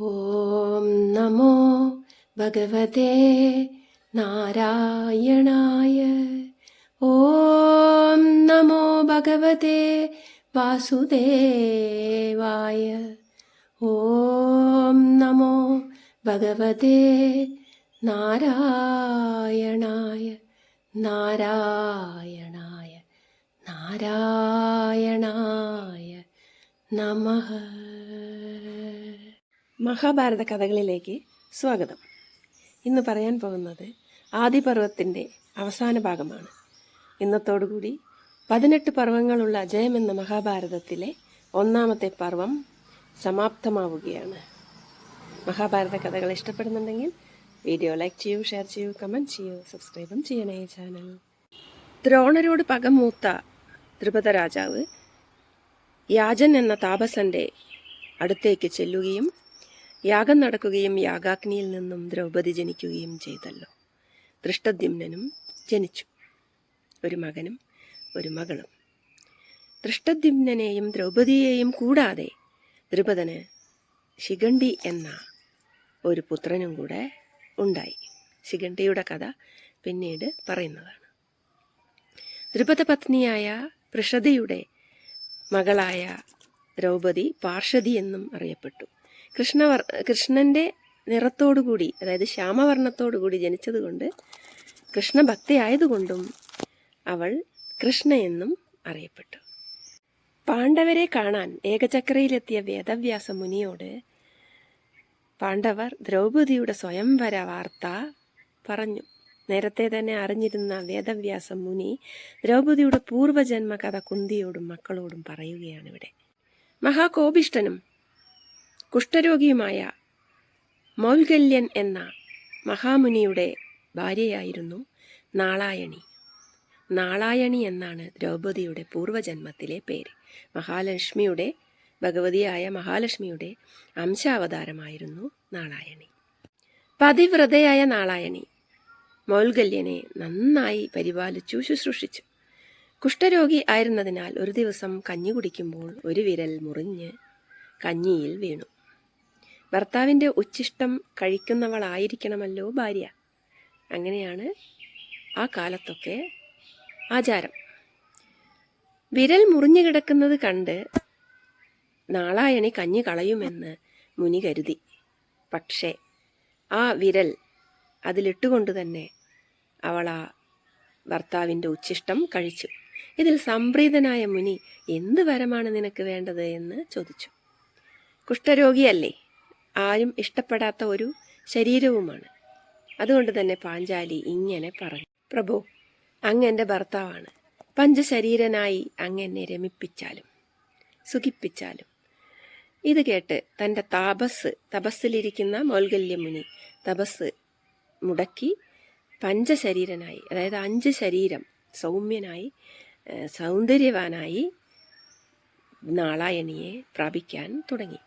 ഓം നമോ ഭഗവതേ നാരായണായ. ഓം നമോ ഭഗവതേ വാസുദേവായ. ഓം നമോ ഭഗവതേ നാരായണായ നാരായണായ നാരായണായ നമഃ. മഹാഭാരത കഥകളിലേക്ക് സ്വാഗതം. ഇന്ന് പറയാൻ പോകുന്നത് ആദിപർവത്തിൻ്റെ അവസാന ഭാഗമാണ്. ഇന്നത്തോടുകൂടി 18 പർവ്വങ്ങളുള്ള ജയം എന്ന മഹാഭാരതത്തിലെ ഒന്നാമത്തെ പർവ്വം സമാപ്തമാവുകയാണ്. മഹാഭാരത കഥകൾ ഇഷ്ടപ്പെടുന്നുണ്ടെങ്കിൽ വീഡിയോ ലൈക്ക് ചെയ്യൂ, ഷെയർ ചെയ്യൂ, കമൻറ്റ് ചെയ്യൂ, സബ്സ്ക്രൈബും ചെയ്യണേ ചാനൽ. ദ്രോണരോട് പകമൂത്ത ദ്രുപദ രാജാവ് യാജൻ എന്ന താപസന്റെ അടുത്തേക്ക് ചെല്ലുകയും യാഗം നടക്കുകയും യാഗാഗ്നിയിൽ നിന്നും ദ്രൗപദി ജനിക്കുകയും ചെയ്തല്ലോ. ദൃഷ്ടദ്യുമ്നനും ജനിച്ചു, ഒരു മകനും ഒരു മകളും. ദൃഷ്ടദ്യുമ്നനെയും ദ്രൗപദിയെയും കൂടാതെ ദ്രുപദന് ശിഖണ്ഡി എന്ന ഒരു പുത്രനും കൂടെ ഉണ്ടായി. ശിഖണ്ഡിയുടെ കഥ പിന്നീട് പറയുന്നതാണ്. ദ്രുപദ പത്നിയായ പൃഷദിയുടെ മകളായ ദ്രൗപദി പാർഷദി എന്നും അറിയപ്പെട്ടു. കൃഷ്ണന്റെ നിറത്തോടുകൂടി, അതായത് ശ്യാമവർണ്ണത്തോടുകൂടി ജനിച്ചതുകൊണ്ട് കൃഷ്ണഭക്തി ആയതുകൊണ്ടും അവൾ കൃഷ്ണ എന്നും അറിയപ്പെട്ടു. പാണ്ഡവരെ കാണാൻ ഏകചക്രയിലെത്തിയ വേദവ്യാസ മുനിയോട് പാണ്ഡവർ ദ്രൗപദിയുടെ സ്വയംവര വാർത്ത പറഞ്ഞു. നേരത്തെ തന്നെ അറിഞ്ഞിരുന്ന വേദവ്യാസ മുനി ദ്രൗപദിയുടെ പൂർവജന്മ കഥ കുന്തിയോടും മക്കളോടും പറയുകയാണിവിടെ. മഹാകോപിഷ്ഠനും കുഷ്ഠരോഗിയുമായ മൗൽഗല്യൻ എന്ന മഹാമുനിയുടെ ഭാര്യയായിരുന്നു നാളായണി. നാളായണി എന്നാണ് ദ്രൗപദിയുടെ പൂർവജന്മത്തിലെ പേര്. ഭഗവതിയായ മഹാലക്ഷ്മിയുടെ അംശാവതാരമായിരുന്നു നാളായണി. പതിവ്രതയായ നാളായണി മൗൽഗല്യനെ നന്നായി പരിപാലിച്ചു, ശുശ്രൂഷിച്ചു. കുഷ്ഠരോഗി ആയിരുന്നതിനാൽ ഒരു ദിവസം കഞ്ഞി കുടിക്കുമ്പോൾ ഒരു വിരൽ മുറിഞ്ഞ് കഞ്ഞിയിൽ വീണു. ഭർത്താവിൻ്റെ ഉച്ഛിഷ്ടം കഴിക്കുന്നവളായിരിക്കണമല്ലോ ഭാര്യ. അങ്ങനെയാണ് ആ കാലത്തൊക്കെ ആചാരം. വിരൽ മുറിഞ്ഞു കിടക്കുന്നത് കണ്ട് നാളായണി കഞ്ഞി കളയുമെന്ന് മുനി കരുതി. പക്ഷേ ആ വിരൽ അതിലിട്ടുകൊണ്ട് തന്നെ അവൾ ആ ഭർത്താവിൻ്റെ ഉച്ഛിഷ്ടം കഴിച്ചു. ഇതിൽ സംപ്രീതനായ മുനി എന്ത് വരമാണ് നിനക്ക് വേണ്ടത് എന്ന് ചോദിച്ചു. കുഷ്ഠരോഗിയല്ലേ, ആരും ഇഷ്ടപ്പെടാത്ത ഒരു ശരീരവുമാണ്. അതുകൊണ്ട് തന്നെ പാഞ്ചാലി ഇങ്ങനെ പറഞ്ഞു: പ്രഭു, അങ്ങ് എൻ്റെ ഭർത്താവാണ്. പഞ്ചശരീരനായി അങ്ങ് എന്നെ രമിപ്പിച്ചാലും സുഖിപ്പിച്ചാലും. ഇത് കേട്ട് തൻ്റെ തപസ്സിലിരിക്കുന്ന മൗൽഗല്യമുനി തപസ് മുടക്കി പഞ്ചശരീരനായി, അതായത് 5 ശരീരം സൗമ്യനായി സൗന്ദര്യവാനായി നാളായണിയെ പ്രാപിക്കാൻ തുടങ്ങി.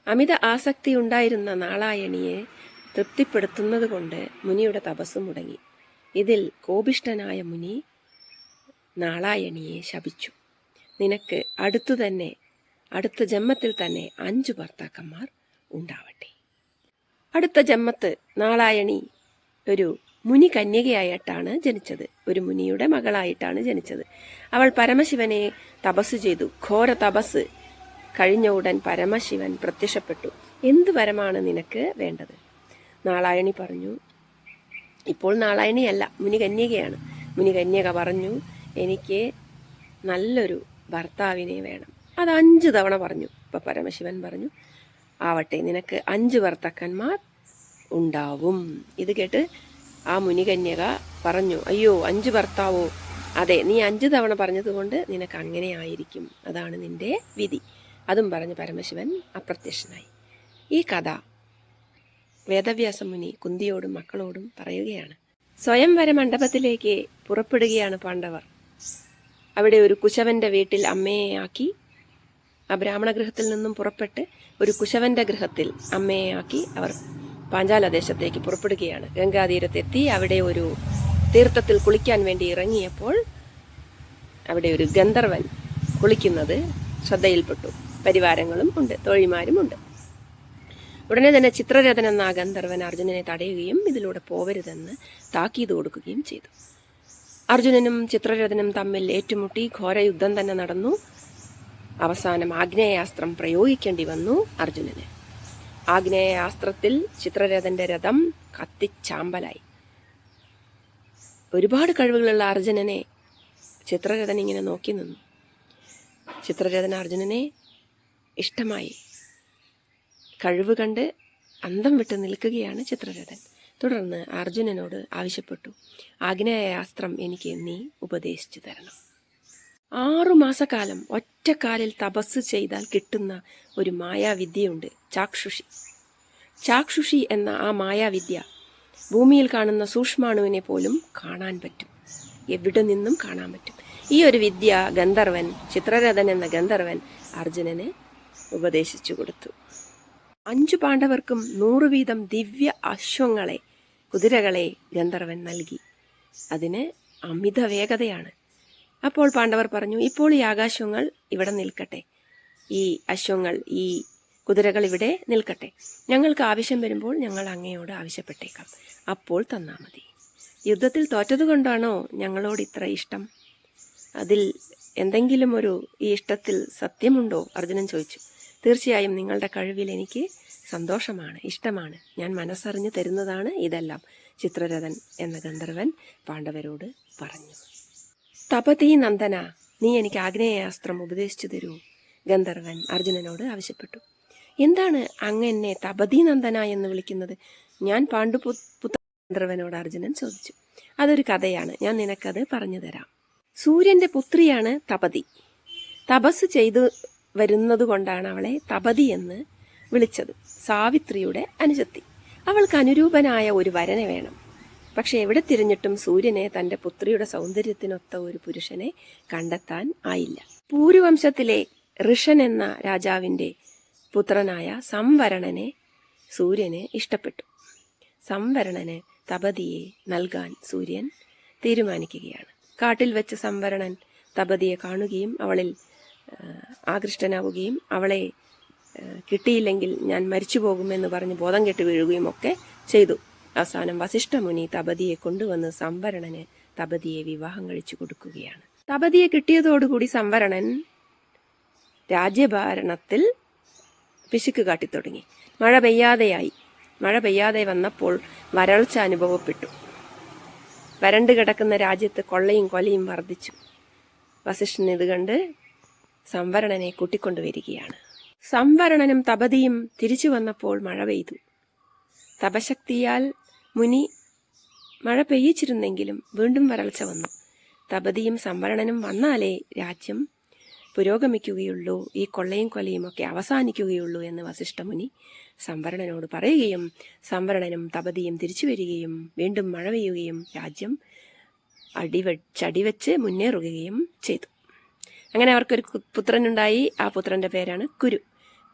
അമിത ആസക്തി ഉണ്ടായിരുന്ന നാളായണിയെ തൃപ്തിപ്പെടുത്തുന്നത് കൊണ്ട് മുനിയുടെ തപസ് മുടങ്ങി. ഇതിൽ കോപിഷ്ഠനായ മുനി നാളായണിയെ ശപിച്ചു: നിനക്ക് അടുത്ത ജന്മത്തിൽ തന്നെ 5 ഭർത്താക്കന്മാർ ഉണ്ടാവട്ടെ. അടുത്ത ജന്മത്ത് നാളായണി ഒരു മുനി കന്യകയായിട്ടാണ് ജനിച്ചത്, ഒരു മുനിയുടെ മകളായിട്ടാണ് ജനിച്ചത്. അവൾ പരമശിവനെ തപസ് ചെയ്തു. ഘോര തപസ് കഴിഞ്ഞ ഉടൻ പരമശിവൻ പ്രത്യക്ഷപ്പെട്ടു. എന്ത് വരമാണ് നിനക്ക് വേണ്ടത്? നാളായണി പറഞ്ഞു. ഇപ്പോൾ നാളായണിയല്ല, മുനി കന്യകയാണ്. മുനി കന്യക പറഞ്ഞു, എനിക്ക് നല്ലൊരു ഭർത്താവിനെ വേണം. അത് 5 തവണ പറഞ്ഞു. ഇപ്പം പരമശിവൻ പറഞ്ഞു, ആവട്ടെ, നിനക്ക് 5 ഭർത്താക്കന്മാർ ഉണ്ടാവും. ഇത് കേട്ട് ആ മുനികന്യക പറഞ്ഞു, അയ്യോ, 5 ഭർത്താവോ? അതെ, നീ 5 തവണ പറഞ്ഞതുകൊണ്ട് നിനക്ക് അങ്ങനെ ആയിരിക്കും, അതാണ് നിന്റെ വിധി. അതും പറഞ്ഞ് പരമശിവൻ അപ്രത്യക്ഷനായി. ഈ കഥ വേദവ്യാസ മുനി കുന്തിയോടും മക്കളോടും പറയുകയാണ്. സ്വയംവര മണ്ഡപത്തിലേക്ക് പുറപ്പെടുകയാണ് പാണ്ഡവർ. അവിടെ ഒരു കുശവന്റെ വീട്ടിൽ അമ്മയെ ആക്കി, ആ ബ്രാഹ്മണ ഗൃഹത്തിൽ നിന്നും പുറപ്പെട്ട് ഒരു കുശവന്റെ ഗൃഹത്തിൽ അമ്മയെ ആക്കി അവർ പാഞ്ചാല ദേശത്തേക്ക് പുറപ്പെടുകയാണ്. ഗംഗാതീരത്തെത്തി അവിടെ ഒരു തീർത്ഥത്തിൽ കുളിക്കാൻ വേണ്ടി ഇറങ്ങിയപ്പോൾ അവിടെ ഒരു ഗന്ധർവൻ കുളിക്കുന്നത് ശ്രദ്ധയിൽപ്പെട്ടു. പരിവാരങ്ങളും ഉണ്ട്, തോഴിമാരും ഉണ്ട്. ഉടനെ തന്നെ ചിത്രരഥൻ എന്ന ഗന്ധർവൻ അർജുനനെ തടയുകയും ഇതിലൂടെ പോവരുതെന്ന് താക്കീത് കൊടുക്കുകയും ചെയ്തു. അർജുനനും ചിത്രരഥനും തമ്മിൽ ഏറ്റുമുട്ടി ഘോരയുദ്ധം തന്നെ നടന്നു. അവസാനം ആഗ്നേയാസ്ത്രം പ്രയോഗിക്കേണ്ടി വന്നു അർജുനന്. ആഗ്നേയാസ്ത്രത്തിൽ ചിത്രരഥന്റെ രഥം കത്തിച്ചാമ്പലായി. ഒരുപാട് കഴിവുകളുള്ള അർജുനനെ ചിത്രരഥൻ ഇങ്ങനെ നോക്കി നിന്നു. ചിത്രരഥൻ അർജുനനെ ഇഷ്ടമായി. കഴിവ് കണ്ട് അന്തം വിട്ട് നിൽക്കുകയാണ് ചിത്രരഥൻ. തുടർന്ന് അർജുനനോട് ആവശ്യപ്പെട്ടു, ആഗ്നേയാസ്ത്രം എനിക്ക് നീ ഉപദേശിച്ചു തരണം. 6 മാസക്കാലം ഒറ്റക്കാലിൽ തപസ് ചെയ്താൽ കിട്ടുന്ന ഒരു മായാവിദ്യയുണ്ട്, ചാക്ഷുഷി. ചാക്ഷുഷി എന്ന ആ മായാവിദ്യ ഭൂമിയിൽ കാണുന്ന സൂക്ഷ്മാണുവിനെ പോലും കാണാൻ പറ്റും, എവിടെ നിന്നും കാണാൻ പറ്റും. ഈ ഒരു വിദ്യ ഗന്ധർവൻ, ചിത്രരഥൻ എന്ന ഗന്ധർവൻ അർജുനന് ഉപദേശിച്ചു കൊടുത്തു. 5 പാണ്ഡവർക്കും 100 വീതം ദിവ്യ അശ്വങ്ങളെ, കുതിരകളെ ഗന്ധർവൻ നൽകി. അതിന് അമിത വേഗതയാണ്. അപ്പോൾ പാണ്ഡവർ പറഞ്ഞു, ഇപ്പോൾ ഈ ആകാശങ്ങൾ ഇവിടെ നിൽക്കട്ടെ, ഈ അശ്വങ്ങൾ, ഈ കുതിരകൾ ഇവിടെ നിൽക്കട്ടെ. ഞങ്ങൾക്ക് ആവശ്യം വരുമ്പോൾ ഞങ്ങൾ അങ്ങയോട് ആവശ്യപ്പെട്ടേക്കാം, അപ്പോൾ തന്നാ മതി. യുദ്ധത്തിൽ തോറ്റതുകൊണ്ടാണോ ഞങ്ങളോട് ഇത്ര ഇഷ്ടം? അതിൽ എന്തെങ്കിലും ഈ ഇഷ്ടത്തിൽ സത്യമുണ്ടോ? അർജുനൻ ചോദിച്ചു. തീർച്ചയായും നിങ്ങളുടെ കഴിവിൽ എനിക്ക് സന്തോഷമാണ്, ഇഷ്ടമാണ്. ഞാൻ മനസ്സറിഞ്ഞ് തരുന്നതാണ് ഇതെല്ലാം, ചിത്രരഥൻ എന്ന ഗന്ധർവൻ പാണ്ഡവരോട് പറഞ്ഞു. തപതീ നന്ദന, നീ എനിക്ക് ആഗ്നേയാസ്ത്രം ഉപദേശിച്ചു തരൂ, ഗന്ധർവൻ അർജുനനോട് ആവശ്യപ്പെട്ടു. എന്താണ് അങ്ങ് എന്നെ തപതീ നന്ദന എന്ന് വിളിക്കുന്നത്? ഞാൻ പാണ്ഡുപുത്ര ഗന്ധർവനോട് അർജുനൻ ചോദിച്ചു. അതൊരു കഥയാണ്, ഞാൻ നിനക്കത് പറഞ്ഞു തരാം. സൂര്യന്റെ പുത്രിയാണ് തപതി. തപസ് ചെയ്തു വരുന്നതുകൊണ്ടാണ് അവളെ തപതി എന്ന് വിളിച്ചത്. സാവിത്രിയുടെ അനുജത്തി. അവൾക്ക് അനുരൂപനായ ഒരു വരനെ വേണം. പക്ഷെ എവിടെ തിരിഞ്ഞിട്ടും സൂര്യനെ തന്റെ പുത്രിയുടെ സൗന്ദര്യത്തിനൊത്ത ഒരു പുരുഷനെ കണ്ടെത്താൻ ആയില്ല. പൂരുവംശത്തിലെ ഋഷൻ എന്ന രാജാവിന്റെ പുത്രനായ സംവരണനെ സൂര്യന് ഇഷ്ടപ്പെട്ടു. സംവരണന് തപതിയെ നൽകാൻ സൂര്യൻ തീരുമാനിക്കുകയാണ്. കാട്ടിൽ വെച്ച് സംവരണൻ തപതിയെ കാണുകയും അവളിൽ ആകൃഷ്ടനാവുകയും അവളെ കിട്ടിയില്ലെങ്കിൽ ഞാൻ മരിച്ചു പോകുമെന്ന് പറഞ്ഞ് ബോധം കെട്ട് വീഴുകയും ഒക്കെ ചെയ്തു. അവസാനം വസിഷ്ഠമുനി തപതിയെ കൊണ്ടുവന്ന് സംവരണന് തപതിയെ വിവാഹം കഴിച്ചു കൊടുക്കുകയാണ്. തപതിയെ കിട്ടിയതോടുകൂടി സംവരണൻ രാജ്യഭരണത്തിൽ പിശുക്ക് കാട്ടിത്തുടങ്ങി. മഴ പെയ്യാതെ വന്നപ്പോൾ വരൾച്ച അനുഭവപ്പെട്ടു. വരണ്ടു കിടക്കുന്ന രാജ്യത്ത് കൊള്ളയും കൊലയും വർദ്ധിച്ചു. വസിഷ്ഠൻ ഇത് കണ്ട് സംവരണനെ കൂട്ടിക്കൊണ്ടുവരികയാണ്. സംവരണനും തപതിയും തിരിച്ചു വന്നപ്പോൾ മഴ പെയ്തു. തപശക്തിയാൽ മുനി മഴ പെയ്യിച്ചിരുന്നെങ്കിലും വീണ്ടും വരൾച്ച വന്നു. തപതിയും സംവരണനും വന്നാലേ രാജ്യം പുരോഗമിക്കുകയുള്ളൂ, ഈ കൊള്ളയും കൊലയും ഒക്കെ അവസാനിക്കുകയുള്ളൂ എന്ന് വസിഷ്ഠമുനി സംവരണനോട് പറയുകയും സംവരണനും തപതിയും തിരിച്ചു വരികയും വീണ്ടും മഴ പെയ്യുകയും രാജ്യം അടിവെച്ച് മുന്നേറുകയും ചെയ്തു. അങ്ങനെ അവർക്കൊരു പുത്രനുണ്ടായി. ആ പുത്രന്റെ പേരാണ്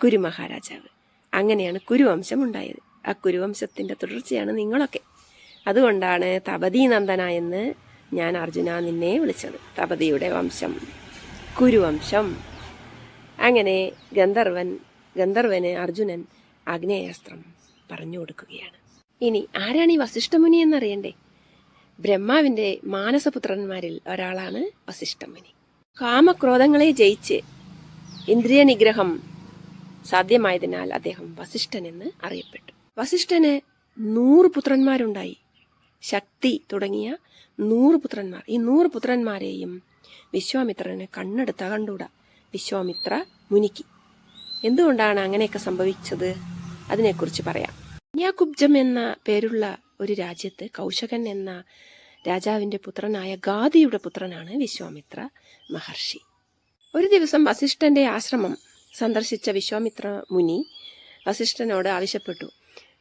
കുരു മഹാരാജാവ്. അങ്ങനെയാണ് കുരുവംശം ഉണ്ടായത്. ആ കുരുവംശത്തിന്റെ തുടർച്ചയാണ് നിങ്ങളൊക്കെ. അതുകൊണ്ടാണ് തപതീ നന്ദന എന്ന് ഞാൻ അർജുന നിന്നെ വിളിച്ചത്. തപതിയുടെ വംശം, കുരുവംശം. അങ്ങനെ ഗന്ധർവന് അർജുനൻ ആഗ്നേയാസ്ത്രം പറഞ്ഞു കൊടുക്കുകയാണ്. ഇനി ആരാണ് ഈ വസിഷ്ഠമുനി എന്നറിയണ്ടേ? ബ്രഹ്മാവിന്റെ മാനസപുത്രന്മാരിൽ ഒരാളാണ് വസിഷ്ഠമുനി. കാമക്രോധങ്ങളെ ജയിച്ച് ഇന്ദ്രിയ നിഗ്രഹം സാധ്യമായതിനാൽ അദ്ദേഹം വസിഷ്ഠൻ എന്ന് അറിയപ്പെട്ടു. വസിഷ്ഠന് 100 പുത്രന്മാരുണ്ടായി. ശക്തി തുടങ്ങിയ 100 പുത്രന്മാർ. ഈ 100 പുത്രന്മാരെയും വിശ്വാമിത്രന് കണ്ടൂടാ. വിശ്വാമിത്ര മുനിക്ക്. എന്തുകൊണ്ടാണ് അങ്ങനെയൊക്കെ സംഭവിച്ചത്? അതിനെക്കുറിച്ച് പറയാം. യാകുബ്ജം എന്ന പേരുള്ള ഒരു രാജ്യത്ത് കൗശകൻ എന്ന രാജാവിന്റെ പുത്രനായ ഗാദിയുടെ പുത്രനാണ് വിശ്വാമിത്ര മഹർഷി. ഒരു ദിവസം വസിഷ്ഠന്റെ ആശ്രമം സന്ദർശിച്ച വിശ്വാമിത്ര മുനി വസിഷ്ഠനോട് ആവശ്യപ്പെട്ടു,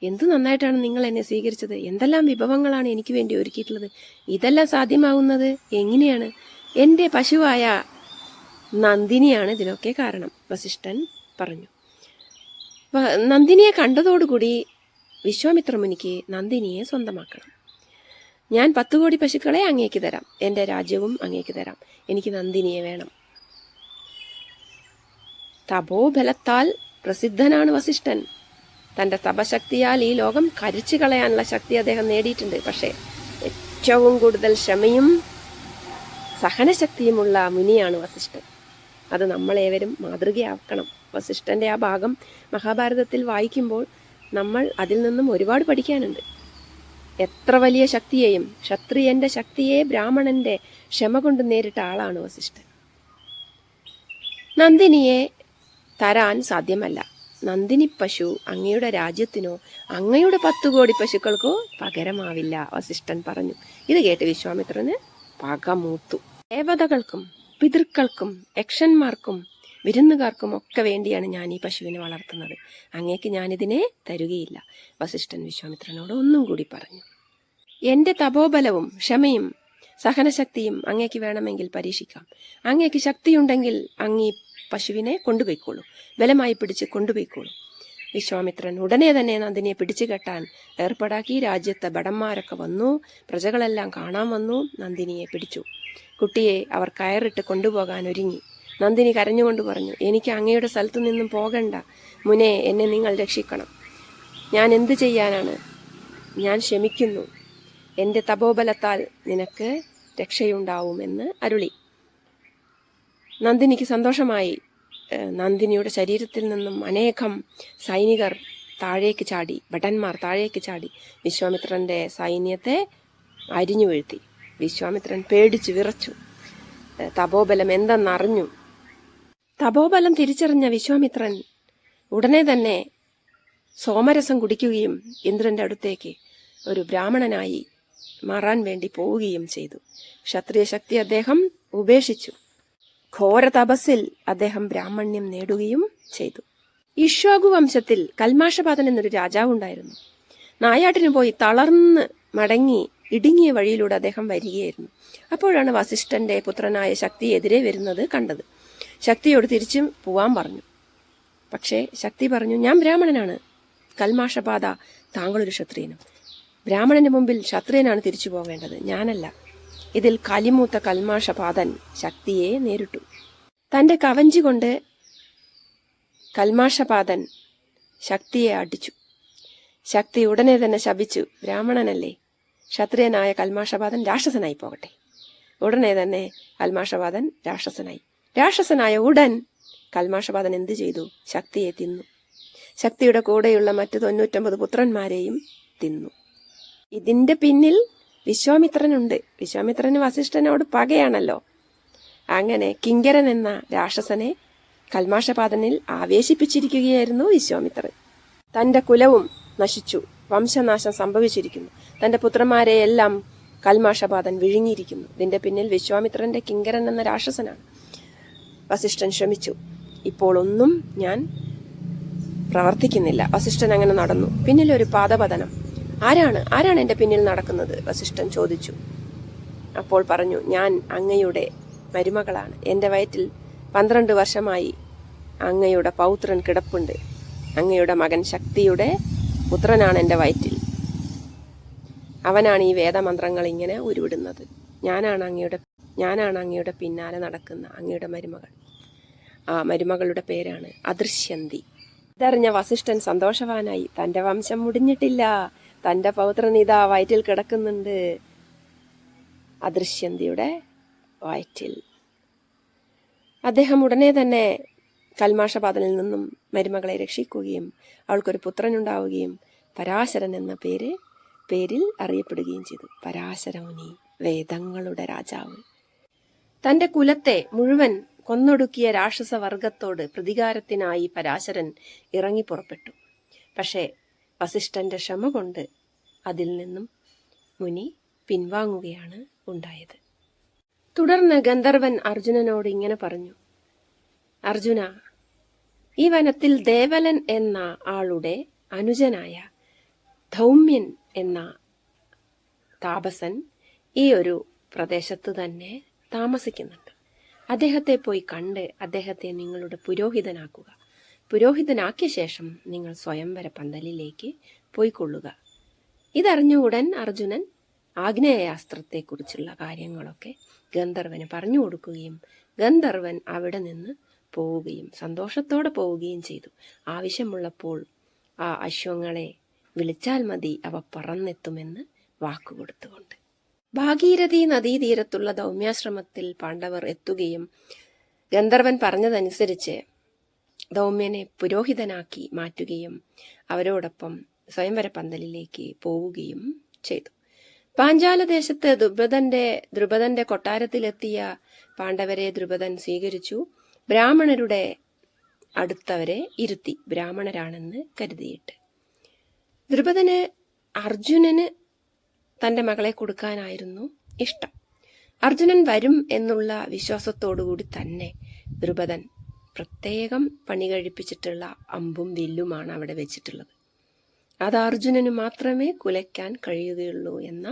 എന്തു നന്നായിട്ടാണ് നിങ്ങൾ എന്നെ സ്വീകരിച്ചത്. എന്തെല്ലാം വിഭവങ്ങളാണ് എനിക്ക് വേണ്ടി ഒരുക്കിയിട്ടുള്ളത്. ഇതെല്ലാം സാധ്യമാകുന്നത് എങ്ങനെയാണ്? എൻ്റെ പശുവായ നന്ദിനിയാണ് ഇതിനൊക്കെ കാരണം. വസിഷ്ഠൻ പറഞ്ഞു. നന്ദിനിയെ കണ്ടതോടുകൂടി വിശ്വാമിത്ര മുനിക്ക് നന്ദിനിയെ സ്വന്തമാക്കണം. ഞാൻ 10 കോടി പശുക്കളെ അങ്ങേക്ക് തരാം, എൻ്റെ രാജ്യവും അങ്ങേക്ക് തരാം, എനിക്ക് നന്ദിനിയെ വേണം. തപോബലത്താൽ പ്രസിദ്ധനാണ് വസിഷ്ഠൻ. തൻ്റെ തപശക്തിയാൽ ഈ ലോകം കരിച്ചു കളയാനുള്ള ശക്തി അദ്ദേഹം നേടിയിട്ടുണ്ട്. പക്ഷേ ഏറ്റവും കൂടുതൽ ക്ഷമയും സഹനശക്തിയുമുള്ള മുനിയാണ് വസിഷ്ഠൻ. അത് നമ്മളേവരും മാതൃകയാക്കണം. വസിഷ്ഠന്റെ ആ ഭാഗം മഹാഭാരതത്തിൽ വായിക്കുമ്പോൾ നമ്മൾ അതിൽ നിന്നും ഒരുപാട് പഠിക്കാനുണ്ട്. എത്ര വലിയ ശക്തിയെയും, ക്ഷത്രിയന്റെ ശക്തിയെ ബ്രാഹ്മണന്റെ ക്ഷമ കൊണ്ട് നേരിട്ട ആളാണ് വസിഷ്ഠൻ. നന്ദിനിയെ തരാൻ സാധ്യമല്ല. നന്ദിനി പശു അങ്ങയുടെ രാജ്യത്തിനോ അങ്ങയുടെ 10 കോടി പശുക്കൾക്കോ പകരമാവില്ല, വസിഷ്ഠൻ പറഞ്ഞു. ഇത് കേട്ട് വിശ്വാമിത്രന് പകമൂത്തു. ദേവതകൾക്കും പിതൃക്കൾക്കും യക്ഷന്മാർക്കും വിരുന്നുകാർക്കും ഒക്കെ വേണ്ടിയാണ് ഞാൻ ഈ പശുവിനെ വളർത്തുന്നത്. അങ്ങേക്ക് ഞാനിതിനെ തരുകയില്ല. വസിഷ്ഠൻ വിശ്വാമിത്രനോട് ഒന്നും കൂടി പറഞ്ഞു. എന്റെ തപോബലവും ക്ഷമയും സഹനശക്തിയും അങ്ങേക്ക് വേണമെങ്കിൽ പരീക്ഷിക്കാം. അങ്ങേക്ക് ശക്തിയുണ്ടെങ്കിൽ അങ്ങ് ഈ പശുവിനെ കൊണ്ടുപോയിക്കോളൂ, ബലമായി പിടിച്ച് കൊണ്ടുപോയിക്കോളൂ. വിശ്വാമിത്രൻ ഉടനെ തന്നെ നന്ദിനിയെ പിടിച്ചു കെട്ടാൻ ഏർപ്പാടാക്കി. രാജ്യത്തെ ഭടന്മാരൊക്കെ വന്നു, പ്രജകളെല്ലാം കാണാൻ വന്നു. നന്ദിനിയെ പിടിച്ചു. കുട്ടിയെ അവർ കയറിട്ട് കൊണ്ടുപോകാൻ ഒരുങ്ങി. നന്ദിനി കരഞ്ഞുകൊണ്ട് പറഞ്ഞു, എനിക്ക് അങ്ങയുടെ സ്ഥലത്തു നിന്നും പോകണ്ട മുനെ, എന്നെ നിങ്ങൾ രക്ഷിക്കണം. ഞാൻ എന്തു ചെയ്യാനാണ്? ഞാൻ ക്ഷമിക്കുന്നു. എൻ്റെ തപോബലത്താൽ നിനക്ക് രക്ഷയുണ്ടാവുമെന്ന് അരുളി. നന്ദിനിക്ക് സന്തോഷമായി. നന്ദിനിയുടെ ശരീരത്തിൽ നിന്നും അനേകം സൈനികർ താഴേക്ക് ചാടി, ഭടന്മാർ താഴേക്ക് ചാടി വിശ്വാമിത്രന്റെ സൈന്യത്തെ അരിഞ്ഞു വീഴ്ത്തി. വിശ്വാമിത്രൻ പേടിച്ചു വിറച്ചു. തപോബലം എന്തെന്നറിഞ്ഞു. തപോബലം തിരിച്ചറിഞ്ഞ വിശ്വാമിത്രൻ ഉടനെ തന്നെ സോമരസം കുടിക്കുകയും ഇന്ദ്രന്റെ അടുത്തേക്ക് ഒരു ബ്രാഹ്മണനായി മാറാൻ വേണ്ടി പോവുകയും ചെയ്തു. ക്ഷത്രിയ ശക്തി അദ്ദേഹം ഉപേക്ഷിച്ചു. ഘോര തപസ്സിൽ അദ്ദേഹം ബ്രാഹ്മണ്യം നേടുകയും ചെയ്തു. ഇക്ഷ്വാകു വംശത്തിൽ കൽമാഷപാതൻ എന്നൊരു രാജാവുണ്ടായിരുന്നു. നായാട്ടിന് പോയി തളർന്ന് മടങ്ങി ഇടുങ്ങിയ വഴിയിലൂടെ അദ്ദേഹം വരികയായിരുന്നു. അപ്പോഴാണ് വസിഷ്ഠന്റെ പുത്രനായ ശക്തി എതിരെ വരുന്നത് കണ്ടത്. ശക്തിയോട് തിരിച്ചും പോവാൻ പറഞ്ഞു. പക്ഷേ ശക്തി പറഞ്ഞു, ഞാൻ ബ്രാഹ്മണനാണ്. കൽമാഷപാത താങ്കളൊരു ക്ഷത്രിയനും. ബ്രാഹ്മണന്റെ മുമ്പിൽ ക്ഷത്രിയനാണ് തിരിച്ചു പോകേണ്ടത്, ഞാനല്ല. ഇതിൽ കലിമൂത്ത കൽമാഷപാതൻ ശക്തിയെ നേരിട്ടു. തന്റെ കവഞ്ചി കൊണ്ട് കൽമാഷപാതൻ ശക്തിയെ അടിച്ചു. ശക്തി ഉടനെ തന്നെ ശപിച്ചു, ബ്രാഹ്മണനല്ലേ, ക്ഷത്രിയനായ കൽമാഷപാതൻ രാക്ഷസനായി പോകട്ടെ. ഉടനെ തന്നെ കൽമാഷപാതൻ രാക്ഷസനായി. രാക്ഷസനായ ഉടൻ കൽമാഷപാതൻ എന്തു ചെയ്തു? ശക്തിയെ തിന്നു. ശക്തിയുടെ കൂടെയുള്ള മറ്റു 99 പുത്രന്മാരെയും തിന്നു. ഇതിന്റെ പിന്നിൽ വിശ്വാമിത്രനുണ്ട്. വിശ്വാമിത്രന് വസിഷ്ഠനോട് പകയാണല്ലോ. അങ്ങനെ കിങ്കരൻ എന്ന രാക്ഷസനെ കൽമാഷപാതനിൽ ആവേശിപ്പിച്ചിരിക്കുകയായിരുന്നു വിശ്വാമിത്രൻ. തന്റെ കുലവും നശിച്ചു, വംശനാശം സംഭവിച്ചിരിക്കുന്നു. തന്റെ പുത്രന്മാരെയെല്ലാം കൽമാഷപാതൻ വിഴുങ്ങിയിരിക്കുന്നു. ഇതിന്റെ പിന്നിൽ വിശ്വാമിത്രന്റെ കിങ്കരൻ എന്ന രാക്ഷസനാണ്. വസിഷ്ഠൻ ശ്രമിച്ചു. ഇപ്പോൾ ഒന്നും ഞാൻ പ്രവർത്തിക്കുന്നില്ല. വസിഷ്ഠൻ അങ്ങനെ നടന്നു. പിന്നിൽ ഒരു പാദപതനം. ആരാണ് എന്റെ പിന്നിൽ നടക്കുന്നത്? വസിഷ്ഠൻ ചോദിച്ചു. അപ്പോൾ പറഞ്ഞു, ഞാൻ അങ്ങയുടെ മരുമകളാണ്. എന്റെ വയറ്റിൽ 12 വർഷമായി അങ്ങയുടെ പൗത്രൻ കിടപ്പുണ്ട്. അങ്ങയുടെ മകൻ ശക്തിയുടെ പുത്രനാണ് എന്റെ വയറ്റിൽ. അവനാണ് ഈ വേദമന്ത്രങ്ങൾ ഇങ്ങനെ ഉരുവിടുന്നത്. ഞാനാണ് അങ്ങയുടെ പിന്നാലെ നടക്കുന്ന അങ്ങയുടെ മരുമകൾ. ആ മരുമകളുടെ പേരാണ് അദൃശ്യന്തി. ഇതറിഞ്ഞ വസിഷ്ഠൻ സന്തോഷവാനായി. തന്റെ വംശം മുടിഞ്ഞിട്ടില്ല, തന്റെ പൗത്രൻ ഇതാ വയറ്റിൽ കിടക്കുന്നുണ്ട്, അദൃശ്യന്തിയുടെ വയറ്റിൽ. അദ്ദേഹം ഉടനെ തന്നെ കൽമാഷപാതനിൽ നിന്നും മരുമകളെ രക്ഷിക്കുകയും അവൾക്കൊരു പുത്രനുണ്ടാവുകയും പരാശരൻ എന്ന പേരിൽ അറിയപ്പെടുകയും ചെയ്തു. പരാശരമുനി, വേദങ്ങളുടെ രാജാവ്. തന്റെ കുലത്തെ മുഴുവൻ കൊന്നൊടുക്കിയ രാക്ഷസവർഗത്തോട് പ്രതികാരത്തിനായി പരാശരൻ ഇറങ്ങി പുറപ്പെട്ടു. പക്ഷേ വസിഷ്ഠന്റെ ക്ഷമ കൊണ്ട് അതിൽ നിന്നും മുനി പിൻവാങ്ങുകയാണ് ഉണ്ടായത്. തുടർന്ന് ഗന്ധർവൻ അർജുനനോട് ഇങ്ങനെ പറഞ്ഞു, അർജുന, ഈ വനത്തിൽ ദേവലൻ എന്ന ആളുടെ അനുജനായ ധൗമ്യൻ എന്ന താപസൻ ഈ ഒരു പ്രദേശത്ത് തന്നെ താമസിക്കുന്നുണ്ട്. അദ്ദേഹത്തെ പോയി കണ്ട് അദ്ദേഹത്തെ നിങ്ങളുടെ പുരോഹിതനാക്കുക. പുരോഹിതനാക്കിയ ശേഷം നിങ്ങൾ സ്വയംവര പന്തലിലേക്ക് പോയിക്കൊള്ളുക. ഇതറിഞ്ഞ ഉടൻ അർജുനൻ ആഗ്നേയാസ്ത്രത്തെക്കുറിച്ചുള്ള കാര്യങ്ങളൊക്കെ ഗന്ധർവന് പറഞ്ഞു കൊടുക്കുകയും ഗന്ധർവൻ അവിടെ നിന്ന് പോവുകയും സന്തോഷത്തോടെ പോവുകയും ചെയ്തു. ആവശ്യമുള്ളപ്പോൾ ആ അശ്വങ്ങളെ വിളിച്ചാൽ മതി, അവ പറന്നെത്തുമെന്ന് വാക്കുകൊടുത്തുകൊണ്ട്. ഭാഗീരഥി നദീതീരത്തുള്ള ദൗമ്യാശ്രമത്തിൽ പാണ്ഡവർ എത്തുകയും ഗന്ധർവൻ പറഞ്ഞതനുസരിച്ച് ദൗമ്യനെ പുരോഹിതനാക്കി മാറ്റുകയും അവരോടൊപ്പം സ്വയംവര പന്തലിലേക്ക് പോവുകയും ചെയ്തു. പാഞ്ചാലദേശത്ത് ദ്രുപദന്റെ കൊട്ടാരത്തിലെത്തിയ പാണ്ഡവരെ ദ്രുപദൻ സ്വീകരിച്ചു. ബ്രാഹ്മണരുടെ അടുത്തവരെ ഇരുത്തി, ബ്രാഹ്മണരാണെന്ന് കരുതിയിട്ട്. ദ്രുപദന് അർജുനന് തന്റെ മകളെ കൊടുക്കാനായിരുന്നു ഇഷ്ടം. അർജുനൻ വരും എന്നുള്ള വിശ്വാസത്തോടുകൂടി തന്നെ ദ്രുപദൻ പ്രത്യേകം പണി കഴിപ്പിച്ചിട്ടുള്ള അമ്പും വില്ലുമാണ് അവിടെ വെച്ചിട്ടുള്ളത്. അത് അർജുനന് മാത്രമേ കുലയ്ക്കാൻ കഴിയുകയുള്ളൂ എന്ന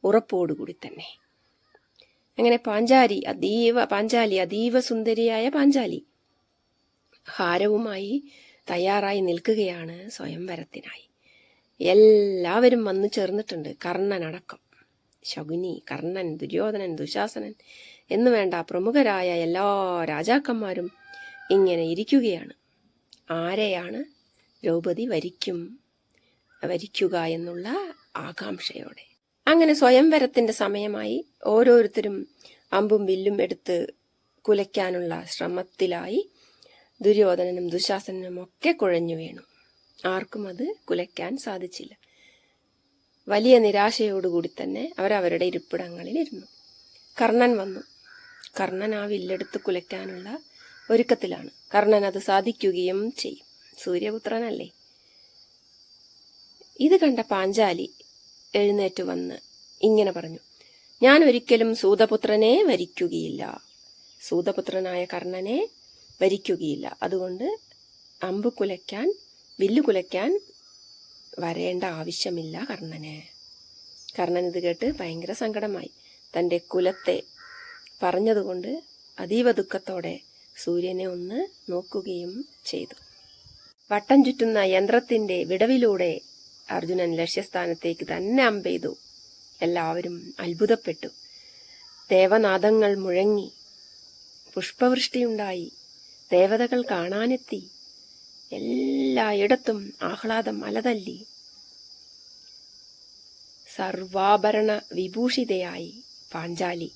ഉറപ്പോടുകൂടി തന്നെ. അങ്ങനെ പാഞ്ചാലി അതീവ സുന്ദരിയായ പാഞ്ചാലി ഹാരവുമായി തയ്യാറായി നിൽക്കുകയാണ് സ്വയംവരത്തിനായി. എല്ലാവരും വന്നു ചേർന്നിട്ടുണ്ട്, കർണനടക്കം. ശകുനി, കർണൻ, ദുര്യോധനൻ, ദുശാസനൻ എന്നു വേണ്ട പ്രമുഖരായ എല്ലാ രാജാക്കന്മാരും ഇങ്ങനെ ഇരിക്കുകയാണ്. ആരെയാണ് ദ്രൗപദി വരിക്കുക എന്നുള്ള ആകാംക്ഷയോടെ. അങ്ങനെ സ്വയംവരത്തിന്റെ സമയമായി. ഓരോരുത്തരും അമ്പും വില്ലും എടുത്ത് കുലയ്ക്കാനുള്ള ശ്രമത്തിലായി. ദുര്യോധനനും ദുശാസനനും ഒക്കെ കുഴഞ്ഞു വീണു. ആർക്കും അത് കുലയ്ക്കാൻ സാധിച്ചില്ല. വലിയ നിരാശയോടുകൂടി തന്നെ അവരവരുടെ ഇരിപ്പിടങ്ങളിലിരുന്നു. കർണൻ വന്നു. കർണൻ ആ വില്ലെടുത്ത് കുലയ്ക്കാനുള്ള ഒരുക്കത്തിലാണ്. കർണൻ അത് സാധിക്കുകയും ചെയ്യും. സൂര്യപുത്രനല്ലേ. ഇത് കണ്ട പാഞ്ചാലി എഴുന്നേറ്റ് വന്ന് ഇങ്ങനെ പറഞ്ഞു, ഞാൻ ഒരിക്കലും സൂതപുത്രനെ വരിക്കുകയില്ല, സൂതപുത്രനായ കർണനെ വരിക്കുകയില്ല. അതുകൊണ്ട് അമ്പ് കുലയ്ക്കാൻ, വില്ല് കുലയ്ക്കാൻ വരേണ്ട ആവശ്യമില്ല കർണന്. കർണൻ ഇത് കേട്ട് ഭയങ്കര സങ്കടമായി. തൻ്റെ കുലത്തെ പറഞ്ഞതുകൊണ്ട് അതീവ ദുഃഖത്തോടെ സൂര്യനെ ഒന്ന് നോക്കുകയും ചെയ്തു. വട്ടം ചുറ്റുന്ന യന്ത്രത്തിന്റെ വിടവിലൂടെ അർജുനൻ ലക്ഷ്യസ്ഥാനത്തേക്ക് തന്നെ അമ്പെയ്തു. എല്ലാവരും അത്ഭുതപ്പെട്ടു. ദേവനാദങ്ങൾ മുഴങ്ങി, പുഷ്പവൃഷ്ടിയുണ്ടായി, ദേവതകൾ കാണാനെത്തി. എല്ലായിടത്തും ആഹ്ലാദം അലതല്ലി. സർവാഭരണ വിഭൂഷിതയായി പാഞ്ചാലി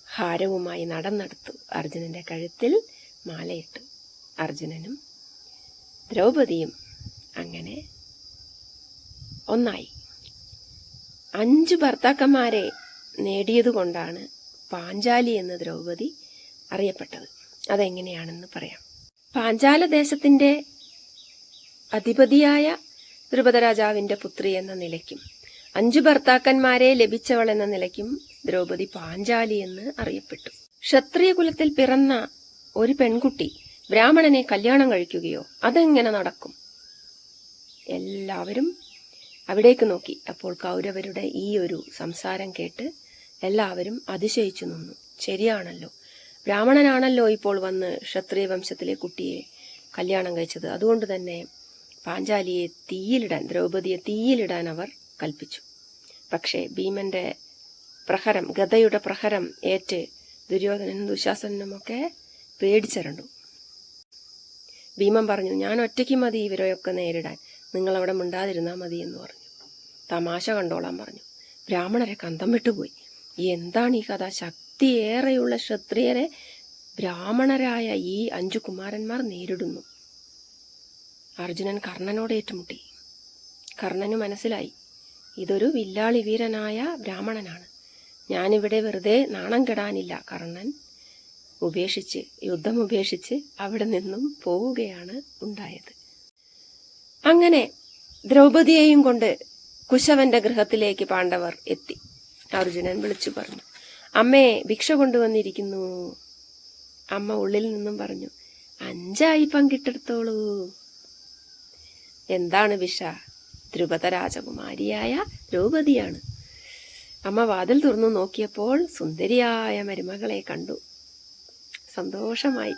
ഹാരവുമായി നടന്നെടുത്തു. അർജുനന്റെ കഴുത്തിൽ മാലയിട്ടു. അർജുനനും ദ്രൗപദിയും അങ്ങനെ ഒന്നായി. 5 ഭർത്താക്കന്മാരെ നേടിയതുകൊണ്ടാണ് പാഞ്ചാലി എന്ന് ദ്രൗപദി അറിയപ്പെട്ടത്. അതെങ്ങനെയാണെന്ന് പറയാം. പാഞ്ചാല ദേശത്തിന്റെ അധിപതിയായ ദ്രുപദരാജാവിന്റെ പുത്രി എന്ന നിലയ്ക്കും 5 ഭർത്താക്കന്മാരെ ലഭിച്ചവൾ എന്ന നിലയ്ക്കും ദ്രൗപദി പാഞ്ചാലി എന്ന് അറിയപ്പെട്ടു. ക്ഷത്രിയ കുലത്തിൽ പിറന്ന ഒരു പെൺകുട്ടി ബ്രാഹ്മണനെ കല്യാണം കഴിക്കുകയോ? അതെങ്ങനെ നടക്കും? എല്ലാവരും അവിടേക്ക് നോക്കി. അപ്പോൾ കൗരവരുടെ ഈ ഒരു സംസാരം കേട്ട് എല്ലാവരും അതിശയിച്ചു നിന്നു. ശരിയാണല്ലോ, ബ്രാഹ്മണനാണല്ലോ ഇപ്പോൾ വന്ന് ക്ഷത്രിയ വംശത്തിലെ കുട്ടിയെ കല്യാണം കഴിച്ചത്. അതുകൊണ്ട് തന്നെ പാഞ്ചാലിയെ ദ്രൗപദിയെ തീയിലിടാൻ അവർ കൽപ്പിച്ചു. പക്ഷേ ഭീമന്റെ പ്രഹരം, ഗദയുടെ പ്രഹരം ഏറ്റ് ദുര്യോധനനും ദുശാസനനുമൊക്കെ പേടിച്ചരണ്ടു. ഭീമൻ പറഞ്ഞു, ഞാൻ ഒറ്റയ്ക്ക് മതി ഇവരെയൊക്കെ നേരിടാൻ, നിങ്ങളവിടെ മിണ്ടാതിരുന്നാൽ മതി എന്ന് പറഞ്ഞു. തമാശ കണ്ടോളാൻ പറഞ്ഞു. ബ്രാഹ്മണരെ കന്തം വിട്ടുപോയി. എന്താണ് ഈ കഥ? ശക്തിയേറെയുള്ള ക്ഷത്രിയരെ ബ്രാഹ്മണരായ ഈ 5 കുമാരന്മാർ നേരിടുന്നു. അർജുനൻ കർണനോട് ഏറ്റുമുട്ടി. കർണന് മനസ്സിലായി, ഇതൊരു വില്ലാളി വീരനായ ബ്രാഹ്മണനാണ്, ഞാനിവിടെ വെറുതെ നാണം കെടാനില്ല. കർണൻ യുദ്ധം ഉപേക്ഷിച്ച് അവിടെ നിന്നും പോവുകയാണ് ഉണ്ടായത്. അങ്ങനെ ദ്രൗപദിയെയും കൊണ്ട് കുശവന്റെ ഗൃഹത്തിലേക്ക് പാണ്ഡവർ എത്തി. അർജുനൻ വിളിച്ചു പറഞ്ഞു, അമ്മേ, ഭിക്ഷ കൊണ്ടുവന്നിരിക്കുന്നു. അമ്മ ഉള്ളിൽ നിന്നും പറഞ്ഞു, 5 പങ്കിട്ടെടുത്തോളൂ. എന്താണ് ഭിക്ഷ? ദ്രുപദ രാജകുമാരിയായ ദ്രൗപദിയാണ്. അമ്മ വാതിൽ തുറന്നു നോക്കിയപ്പോൾ സുന്ദരിയായ മരുമകളെ കണ്ടു. സന്തോഷമായി.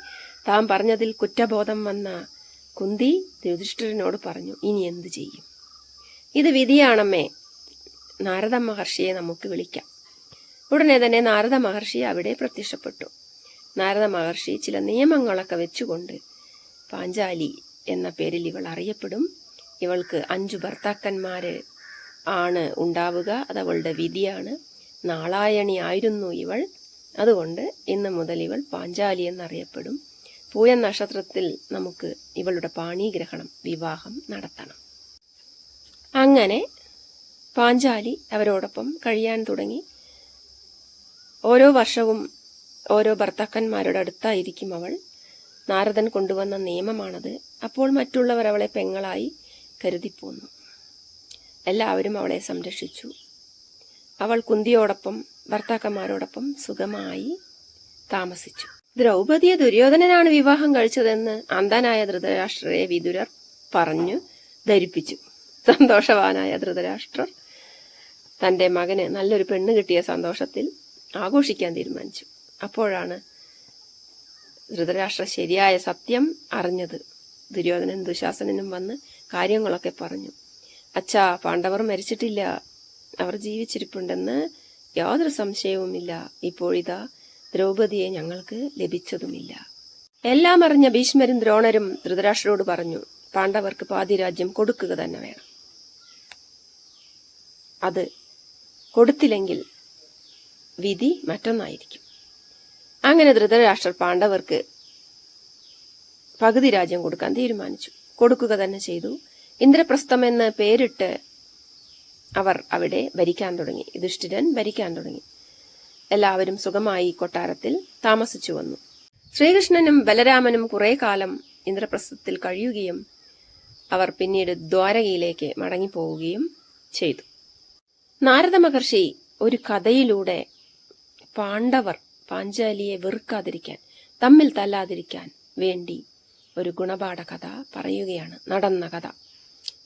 താൻ പറഞ്ഞതിൽ കുറ്റബോധം വന്ന കുന്തി യുധിഷ്ഠിരനോട് പറഞ്ഞു, ഇനി എന്തു ചെയ്യും? ഇത് വിധിയാണമ്മേ, നാരദ മഹർഷിയെ നമുക്ക് വിളിക്കാം. ഉടനെ തന്നെ നാരദ മഹർഷി അവിടെ പ്രത്യക്ഷപ്പെട്ടു. നാരദ മഹർഷി ചില നിയമങ്ങളൊക്കെ വെച്ചുകൊണ്ട് പാഞ്ചാലി എന്ന പേരിൽ ഇവൾ അറിയപ്പെടും ഇവൾക്ക് 5 ഭർത്താക്കന്മാര് ആണ് ഉണ്ടാവുക. അത് അവളുടെ വിധിയാണ്. നാളായണി ആയിരുന്നു ഇവൾ. അതുകൊണ്ട് ഇന്ന് മുതൽ ഇവൾ പാഞ്ചാലി എന്നറിയപ്പെടും. പൂയം നക്ഷത്രത്തിൽ നമുക്ക് ഇവളുടെ പാണിഗ്രഹണം, വിവാഹം നടത്തണം. അങ്ങനെ പാഞ്ചാലി അവരോടൊപ്പം കഴിയാൻ തുടങ്ങി. ഓരോ വർഷവും ഓരോ ഭർത്താക്കന്മാരുടെ അടുത്തായിരിക്കും അവൾ. നാരദൻ കൊണ്ടുവന്ന നിയമമാണത്. അപ്പോൾ മറ്റുള്ളവർ അവളെ പെങ്ങളായി കരുതിപ്പോന്നു. എല്ലാവരും അവളെ സംരക്ഷിച്ചു. അവൾ കുന്തിയോടൊപ്പം ഭർത്താക്കന്മാരോടൊപ്പം സുഖമായി താമസിച്ചു. ദ്രൗപദിയെ ദുര്യോധനനാണ് വിവാഹം കഴിച്ചതെന്ന് അന്ധനായ ധൃതരാഷ്ട്രരെ വിതുരർ പറഞ്ഞു ധരിപ്പിച്ചു. സന്തോഷവാനായ ധൃതരാഷ്ട്രർ തന്റെ മകന് നല്ലൊരു പെണ്ണ് കിട്ടിയ സന്തോഷത്തിൽ ആഘോഷിക്കാൻ തീരുമാനിച്ചു. അപ്പോഴാണ് ധൃതരാഷ്ട്ര ശരിയായ സത്യം അറിഞ്ഞത്. ദുര്യോധനൻ ദുശാസനനും വന്ന് കാര്യങ്ങളൊക്കെ പറഞ്ഞു. അച്ഛാ, പാണ്ഡവർ മരിച്ചിട്ടില്ല, അവർ ജീവിച്ചിരിപ്പുണ്ടെന്ന് യാതൊരു സംശയവുമില്ല. ഇപ്പോഴിതാ ദ്രൗപദിയെ ഞങ്ങൾക്ക് ലഭിച്ചതുമില്ല. എല്ലാം അറിഞ്ഞ ഭീഷ്മരും ദ്രോണരും ധൃതരാഷ്ട്രരോട് പറഞ്ഞു, പാണ്ഡവർക്ക് പാതിരാജ്യം കൊടുക്കുക തന്നെ വേണം. അത് കൊടുത്തില്ലെങ്കിൽ വിധി മറ്റൊന്നായിരിക്കും. അങ്ങനെ ധൃതരാഷ്ട്രർ പാണ്ഡവർക്ക് പകുതി രാജ്യം കൊടുക്കാൻ തീരുമാനിച്ചു. കൊടുക്കുക തന്നെ ചെയ്തു. ഇന്ദ്രപ്രസ്ഥം എന്ന് പേരിട്ട് അവർ അവിടെ ഭരിക്കാൻ തുടങ്ങി. യുധിഷ്ഠിരൻ ഭരിക്കാൻ തുടങ്ങി. എല്ലാവരും സുഖമായി കൊട്ടാരത്തിൽ താമസിച്ചു വന്നു. ശ്രീകൃഷ്ണനും ബലരാമനും കുറെ കാലം ഇന്ദ്രപ്രസ്ഥത്തിൽ കഴിയുകയും അവർ പിന്നീട് ദ്വാരകയിലേക്ക് മടങ്ങിപ്പോവുകയും ചെയ്തു. നാരദ മഹർഷി ഒരു കഥയിലൂടെ പാണ്ഡവർ പാഞ്ചാലിയെ വെറുക്കാതിരിക്കാൻ, തമ്മിൽ തല്ലാതിരിക്കാൻ വേണ്ടി ഒരു ഗുണപാഠ കഥ പറയുകയാണ്. നടന്ന കഥ.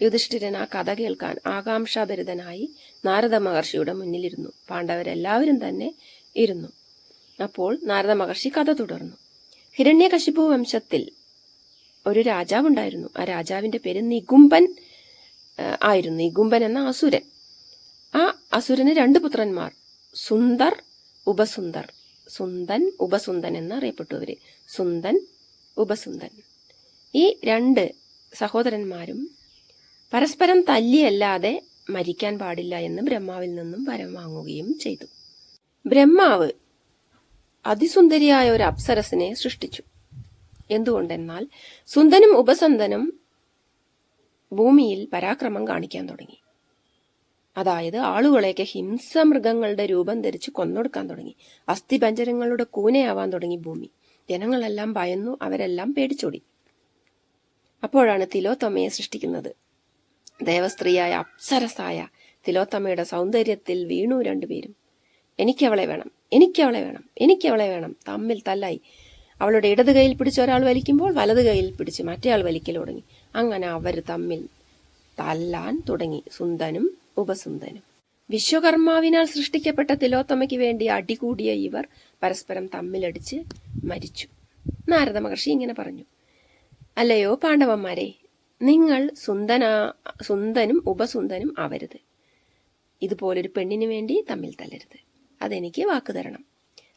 യുധിഷ്ഠിരൻ ആ കഥ കേൾക്കാൻ ആകാംക്ഷാഭരിതനായി നാരദ മഹർഷിയുടെ മുന്നിലിരുന്നു. പാണ്ഡവരെല്ലാവരും തന്നെ ഇരുന്നു. അപ്പോൾ നാരദ മഹർഷി കഥ തുടർന്നു. ഹിരണ്യകശിപു വംശത്തിൽ ഒരു രാജാവുണ്ടായിരുന്നു. ആ രാജാവിന്റെ പേര് നികുംബൻ ആയിരുന്നു. നികുംബൻ എന്ന അസുരൻ. ആ അസുരന് 2 പുത്രന്മാർ, സുന്ദർ, ഉപസുന്ദർ. സുന്ദൻ, ഉപസുന്ദൻ എന്നറിയപ്പെട്ടവര്. സുന്ദൻ, ഉപസുന്ദൻ. ഈ 2 സഹോദരന്മാരും പരസ്പരം തല്ലിയല്ലാതെ മരിക്കാൻ പാടില്ല എന്ന് ബ്രഹ്മാവിൽ നിന്നും വരം വാങ്ങുകയും ചെയ്തു. ബ്രഹ്മാവ് അതിസുന്ദരിയായ ഒരു അപ്സരസിനെ സൃഷ്ടിച്ചു. എന്തുകൊണ്ടെന്നാൽ സുന്ദനും ഉപസുന്ദനും ഭൂമിയിൽ പരാക്രമം കാണിക്കാൻ തുടങ്ങി. അതായത് ആളുകളെയൊക്കെ ഹിംസമൃഗങ്ങളുടെ രൂപം ധരിച്ച് കൊന്നൊടുക്കാൻ തുടങ്ങി. അസ്ഥിപഞ്ജരങ്ങളുടെ കൂനയാവാൻ തുടങ്ങി ഭൂമി. ജനങ്ങളെല്ലാം ഭയന്നു. അവരെല്ലാം പേടിച്ചോടി. അപ്പോഴാണ് തിലോത്തമയെ സൃഷ്ടിക്കുന്നത്. ദേവസ്ത്രീയായ അപ്സരസായ തിലോത്തമയുടെ സൗന്ദര്യത്തിൽ വീണു 2 പേരും. എനിക്കവളെ വേണം, എനിക്കവളെ വേണം, എനിക്കവളെ വേണം. തമ്മിൽ തല്ലായി. അവളുടെ ഇടത് കൈയിൽ പിടിച്ച് ഒരാൾ വലിക്കുമ്പോൾ വലത് കൈയിൽ പിടിച്ച് മറ്റേയാൾ വലിക്കൽ തുടങ്ങി. അങ്ങനെ അവർ തമ്മിൽ തല്ലാൻ തുടങ്ങി. സുന്ദനും ഉപസുന്ദനും. വിശ്വകർമാവിനാൽ സൃഷ്ടിക്കപ്പെട്ട തിലോത്തമയ്ക്ക് വേണ്ടി അടികൂടിയ ഇവർ പരസ്പരം തമ്മിലടിച്ച് മരിച്ചു. നാരദ മഹർഷി ഇങ്ങനെ പറഞ്ഞു, അല്ലയോ പാണ്ഡവന്മാരെ, നിങ്ങൾ സുന്ദനും ഉപസുന്ദനും ആവരുത്. ഇതുപോലൊരു പെണ്ണിന് വേണ്ടി തമ്മിൽ തല്ലരുത്. അതെനിക്ക് വാക്ക് തരണം.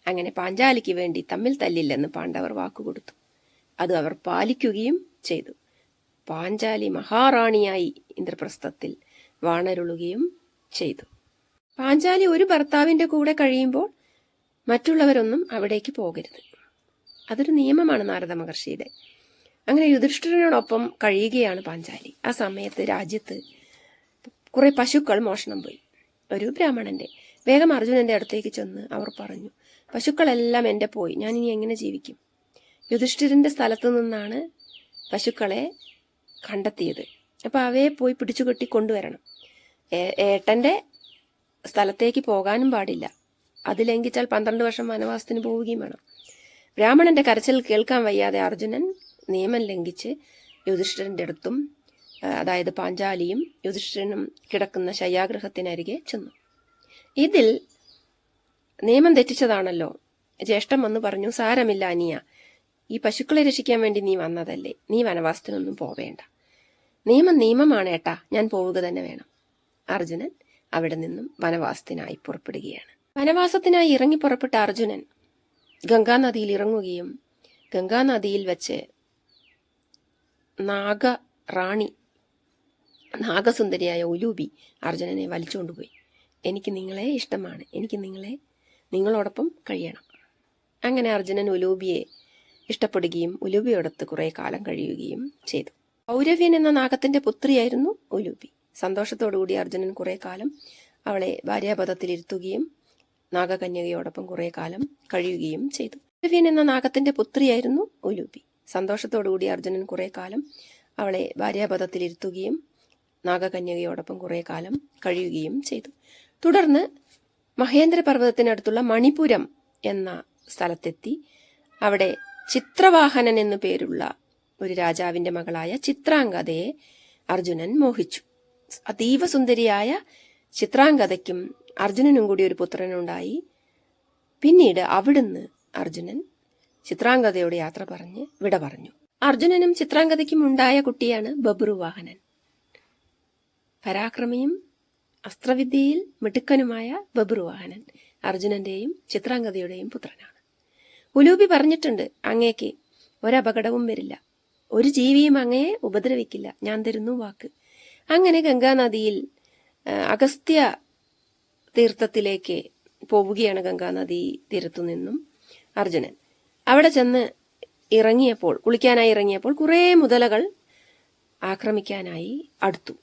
അങ്ങനെ പാഞ്ചാലിക്ക് വേണ്ടി തമ്മിൽ തല്ലില്ലെന്ന് പാണ്ഡവർ വാക്കുകൊടുത്തു. അത് അവർ പാലിക്കുകയും ചെയ്തു. പാഞ്ചാലി മഹാറാണിയായി ഇന്ദ്രപ്രസ്ഥത്തിൽ വാണരുളുകയും ചെയ്തു. പാഞ്ചാലി ഒരു ഭർത്താവിന്റെ കൂടെ കഴിയുമ്പോൾ മറ്റുള്ളവരൊന്നും അവിടേക്ക് പോകരുത്. അതൊരു നിയമമാണ് നാരദ മഹർഷിയുടെ. അങ്ങനെ യുധിഷ്ഠിരനോടൊപ്പം കഴിയുകയാണ് പാഞ്ചാലി. ആ സമയത്ത് രാജ്യത്ത് കുറെ പശുക്കൾ മോഷണം പോയി. ഒരു ബ്രാഹ്മണന്റെ. വേഗം അർജുനന്റെ അടുത്തേക്ക് ചെന്ന് അവർ പറഞ്ഞു, പശുക്കളെല്ലാം എന്റെ പോയി, ഞാൻ ഇനി എങ്ങനെ ജീവിക്കും? യുധിഷ്ഠിരന്റെ സ്ഥലത്തു നിന്നാണ് പശുക്കളെ കണ്ടെത്തിയത്. അപ്പൊ അവയെ പോയി പിടിച്ചുകെട്ടി കൊണ്ടുവരണം. ഏട്ടന്റെ സ്ഥലത്തേക്ക് പോകാനും പാടില്ല. അത് ലംഘിച്ചാൽ 12 വർഷം വനവാസത്തിന് പോവുകയും വേണം. ബ്രാഹ്മണന്റെ കരച്ചിൽ കേൾക്കാൻ വയ്യാതെ അർജുനൻ നിയമം ലംഘിച്ച് യുധിഷ്ഠിരന്റെ അടുത്തും, അതായത് പാഞ്ചാലിയും യുധിഷ്ഠിരനും കിടക്കുന്ന ശയ്യാഗൃഹത്തിനരികെ ചെന്നു. ഇതിൽ നിയമം തെറ്റിച്ചതാണല്ലോ. ജ്യേഷ്ഠൻ വന്ന് പറഞ്ഞു, സാരമില്ല അനിയ, ഈ പശുക്കളെ രക്ഷിക്കാൻ വേണ്ടി നീ വന്നതല്ലേ, നീ വനവാസത്തിനൊന്നും പോവേണ്ട. നിയമമാണ് ഏട്ടാ, ഞാൻ പോവുക തന്നെ വേണം. അർജുനൻ അവിടെ നിന്നും വനവാസത്തിനായി പുറപ്പെടുകയാണ്. വനവാസത്തിനായി ഇറങ്ങി പുറപ്പെട്ട അർജുനൻ ഗംഗാനദിയിൽ ഇറങ്ങുകയും ഗംഗാനദിയിൽ വെച്ച് നാഗറാണി നാഗസുന്ദരിയായ ഉലൂബി അർജുനനെ വലിച്ചുകൊണ്ടുപോയി. എനിക്ക് നിങ്ങളെ ഇഷ്ടമാണ്, എനിക്ക് നിങ്ങളോടൊപ്പം കഴിയണം. അങ്ങനെ അർജുനൻ ഉലൂബിയെ ഇഷ്ടപ്പെടുകയും ഉലൂബിയോടൊത്ത് കുറെ കാലം കഴിയുകയും ചെയ്തു. പൗരവ്യൻ എന്ന നാഗത്തിന്റെ പുത്രിയായിരുന്നു ഉലൂബി. സന്തോഷത്തോടുകൂടി അർജുനൻ കുറെ കാലം അവളെ ഭാര്യാപദത്തിലിരുത്തുകയും നാഗകന്യകയോടൊപ്പം കുറെ കാലം കഴിയുകയും ചെയ്തു. പൗരവ്യൻ എന്ന നാഗത്തിന്റെ പുത്രിയായിരുന്നു ഉലൂബി. സന്തോഷത്തോടുകൂടി അർജുനൻ കുറെ കാലം അവളെ ഭാര്യാപദത്തിലിരുത്തുകയും നാഗകന്യകയോടൊപ്പം കുറെ കാലം കഴിയുകയും ചെയ്തു. തുടർന്ന് മഹേന്ദ്രപർവ്വതത്തിനടുത്തുള്ള മണിപുരം എന്ന സ്ഥലത്തെത്തി. അവിടെ ചിത്രവാഹനൻ എന്നു പേരുള്ള ഒരു രാജാവിന്റെ മകളായ ചിത്രാംഗതയെ അർജുനൻ മോഹിച്ചു. അതീവ സുന്ദരിയായ ചിത്രാംഗതയ്ക്കും അർജുനനും കൂടി ഒരു പുത്രനുണ്ടായി. പിന്നീട് അവിടുന്ന് അർജുനൻ ചിത്രാംഗതയോട് യാത്ര പറഞ്ഞ് വിട പറഞ്ഞു. അർജുനനും ചിത്രാംഗതയ്ക്കും ഉണ്ടായ കുട്ടിയാണ് ബഭ്രുവാഹനൻ. പരാക്രമിയും അസ്ത്രവിദ്യയിൽ മിടുക്കനുമായ ബഭ്രുവാഹനൻ അർജുനന്റെയും ചിത്രാംഗതയുടെയും പുത്രനാണ്. ഉലൂബി പറഞ്ഞിട്ടുണ്ട്, അങ്ങേക്ക് ഒരപകടവും വരില്ല, ഒരു ജീവിയും അങ്ങയെ ഉപദ്രവിക്കില്ല, ഞാൻ തരുന്നു വാക്ക്. അങ്ങനെ ഗംഗാനദിയിൽ അഗസ്ത്യ തീർത്ഥത്തിലേക്ക് പോവുകയാണ്. ഗംഗാനദി തീരത്തു നിന്നും അർജുനൻ അവിടെ ചെന്ന് ഇറങ്ങിയപ്പോൾ, കുളിക്കാനായി ഇറങ്ങിയപ്പോൾ കുറെ മുതലകൾ ആക്രമിക്കാനായി അടുത്തു.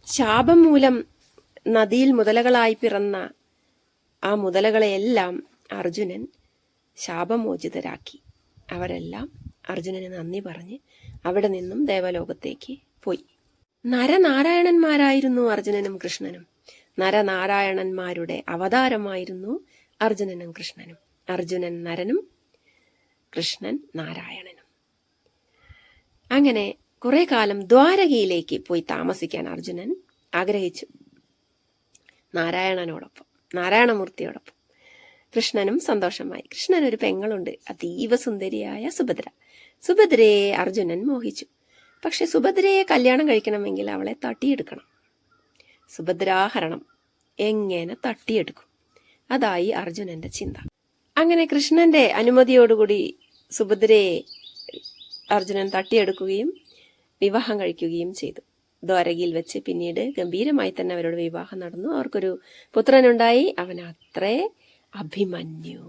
ശാപം മൂലം നദിയിൽ മുതലകളായി പിറന്ന ആ മുതലകളെയെല്ലാം അർജുനൻ ശാപമോചിതരാക്കി. അവരെല്ലാം അർജുനന് നന്ദി പറഞ്ഞ് അവിടെ നിന്നും ദേവലോകത്തേക്ക് പോയി. നരനാരായണന്മാരായിരുന്നു അർജുനനും കൃഷ്ണനും. നരനാരായണന്മാരുടെ അവതാരമായിരുന്നു അർജുനനും കൃഷ്ണനും. അർജുനൻ നരനും കൃഷ്ണൻ നാരായണനും. അങ്ങനെ കുറെ കാലം ദ്വാരകയിലേക്ക് പോയി താമസിക്കാൻ അർജുനൻ ആഗ്രഹിച്ചു. നാരായണനോടൊപ്പം, നാരായണമൂർത്തിയോടൊപ്പം. കൃഷ്ണനും സന്തോഷമായി. കൃഷ്ണൻ ഒരു പെങ്ങളുണ്ട്, അതീവ സുന്ദരിയായ സുഭദ്ര. സുഭദ്രയെ അർജുനൻ മോഹിച്ചു. പക്ഷെ സുഭദ്രയെ കല്യാണം കഴിക്കണമെങ്കിൽ അവളെ തട്ടിയെടുക്കണം. സുഭദ്രാഹരണം എങ്ങനെ തട്ടിയെടുക്കും? അതായി അർജുനന്റെ ചിന്ത. അങ്ങനെ കൃഷ്ണന്റെ അനുമതിയോടുകൂടി സുഭദ്രയെ അർജുനൻ തട്ടിയെടുക്കുകയും വിവാഹം കഴിക്കുകയും ചെയ്തു. ദ്വാരകയിൽ വെച്ച് പിന്നീട് ഗംഭീരമായി തന്നെ അവരുടെ വിവാഹം നടന്നു. അവർക്കൊരു പുത്രനുണ്ടായി. അവൻ അത്രേ അഭിമന്യു.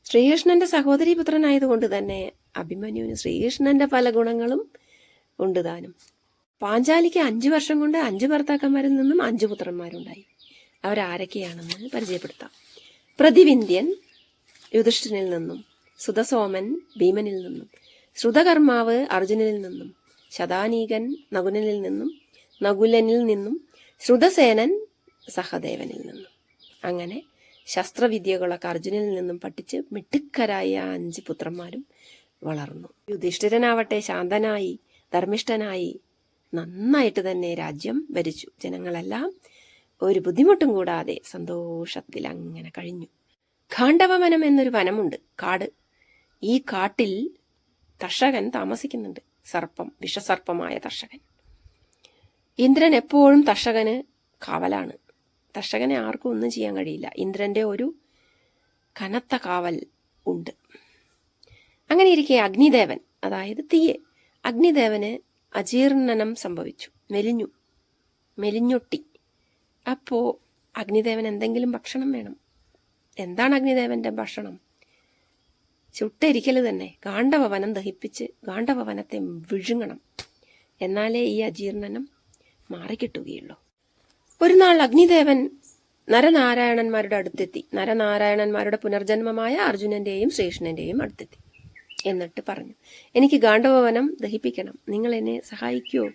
ശ്രീകൃഷ്ണന്റെ സഹോദരി പുത്രനായതുകൊണ്ട് തന്നെ അഭിമന്യുവിന് ശ്രീകൃഷ്ണന്റെ പല ഗുണങ്ങളും ഉണ്ട് താനും. പാഞ്ചാലിക്ക് 5 വർഷം കൊണ്ട് 5 ഭർത്താക്കന്മാരിൽ നിന്നും 5 പുത്രന്മാരുണ്ടായി. അവരാരൊക്കെയാണെന്ന് പരിചയപ്പെടുത്താം. പ്രതിവിന്ധ്യൻ യുധിഷ്ഠിരനിൽ നിന്നും, സുതസോമൻ ഭീമനിൽ നിന്നും, ശ്രുതകർമാവ് അർജുനനിൽ നിന്നും, ശതാനീകൻ നകുലനിൽ നിന്നും, ശ്രുതസേനൻ സഹദേവനിൽ നിന്നും. അങ്ങനെ ശസ്ത്രവിദ്യകളൊക്കെ അർജുനനിൽ നിന്നും പഠിച്ച് മിടുക്കരായ 5 പുത്രന്മാരും വളർന്നു. യുധിഷ്ഠിരനാവട്ടെ ശാന്തനായി ധർമ്മിഷ്ഠനായി നന്നായിട്ട് തന്നെ രാജ്യം ഭരിച്ചു. ജനങ്ങളെല്ലാം ഒരു ബുദ്ധിമുട്ടും കൂടാതെ സന്തോഷത്തിൽ അങ്ങനെ കഴിഞ്ഞു. ഖാണ്ഡവവനം എന്നൊരു വനമുണ്ട്, കാട്. ഈ കാട്ടിൽ തർഷകൻ താമസിക്കുന്നുണ്ട്. സർപ്പം, വിഷസർപ്പമായ തർഷകൻ. ഇന്ദ്രൻ എപ്പോഴും തർഷകന് കാവലാണ്. തർഷകനെ ആർക്കും ഒന്നും ചെയ്യാൻ കഴിയില്ല. ഇന്ദ്രന്റെ ഒരു കനത്ത കാവൽ ഉണ്ട്. അങ്ങനെ ഇരിക്കെ അഗ്നിദേവൻ, അതായത് തീയെ, അഗ്നിദേവന് അജീർണനം സംഭവിച്ചു. മെലിഞ്ഞൊട്ടി. അപ്പോ അഗ്നിദേവൻ എന്തെങ്കിലും ഭക്ഷണം വേണം. എന്താണ് അഗ്നിദേവന്റെ ഭക്ഷണം? ചുട്ടരിക്കല് തന്നെ. ഗാണ്ഡവവനം ദഹിപ്പിച്ച് ഗാണ്ഡവവനത്തെ വിഴുങ്ങണം. എന്നാലേ ഈ അജീർണനം മാറിക്കിട്ടുകയുള്ളൂ. ഒരു നാൾ അഗ്നിദേവൻ നരനാരായണന്മാരുടെ അടുത്തെത്തി. നരനാരായണന്മാരുടെ പുനർജന്മമായ അർജുനന്റെയും ശ്രീകൃഷ്ണന്റെയും അടുത്തെത്തി. എന്നിട്ട് പറഞ്ഞു, എനിക്ക് ഗാണ്ഡവവനം ദഹിപ്പിക്കണം, നിങ്ങൾ എന്നെ സഹായിക്കുമോ?